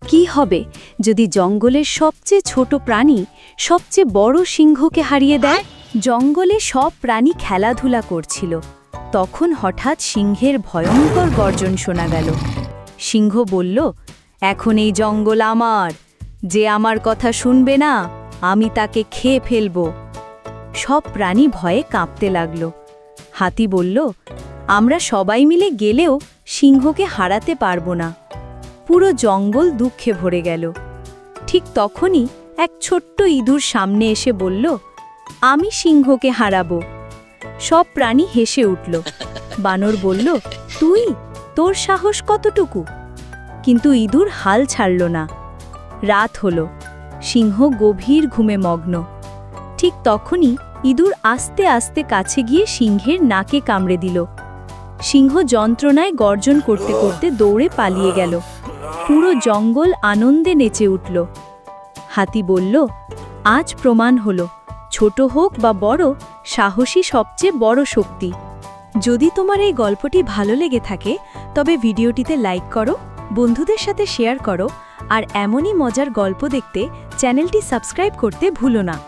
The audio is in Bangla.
কি হবে যদি জঙ্গলের সবচেয়ে ছোট প্রাণী সবচেয়ে বড় সিংহকে হারিয়ে দেয়? জঙ্গলে সব প্রাণী খেলাধুলা করছিল। তখন হঠাৎ সিংহের ভয়ঙ্কর গর্জন শোনা গেল। সিংহ বলল, এখন এই জঙ্গল আমার। যে আমার কথা শুনবে না, আমি তাকে খেয়ে ফেলব। সব প্রাণী ভয়ে কাঁপতে লাগল। হাতি বলল, আমরা সবাই মিলে গেলেও সিংহকে হারাতে পারব না। পুরো জঙ্গল দুঃখে ভরে গেল। ঠিক তখনই এক ছোট্ট ইঁদুর সামনে এসে বলল, আমি সিংহকে হারাবো। সব প্রাণী হেসে উঠল। বানর বলল, তুই? তোর সাহস কতটুকু? কিন্তু ইঁদুর হাল ছাড়ল না। রাত হলো, সিংহ গভীর ঘুমে মগ্ন। ঠিক তখনই ইঁদুর আস্তে আস্তে কাছে গিয়ে সিংহের নাকে কামড়ে দিল। সিংহ যন্ত্রণায় গর্জন করতে করতে দৌড়ে পালিয়ে গেল। পুরো জঙ্গল আনন্দে নেচে উঠল। হাতি বলল, আজ প্রমাণ হলো, ছোট হোক বা বড়, সাহসী সবচেয়ে বড় শক্তি। যদি তোমার এই গল্পটি ভালো লেগে থাকে তবে ভিডিওটিতে লাইক করো, বন্ধুদের সাথে শেয়ার করো, আর এমনই মজার গল্প দেখতে চ্যানেলটি সাবস্ক্রাইব করতে ভুলো না।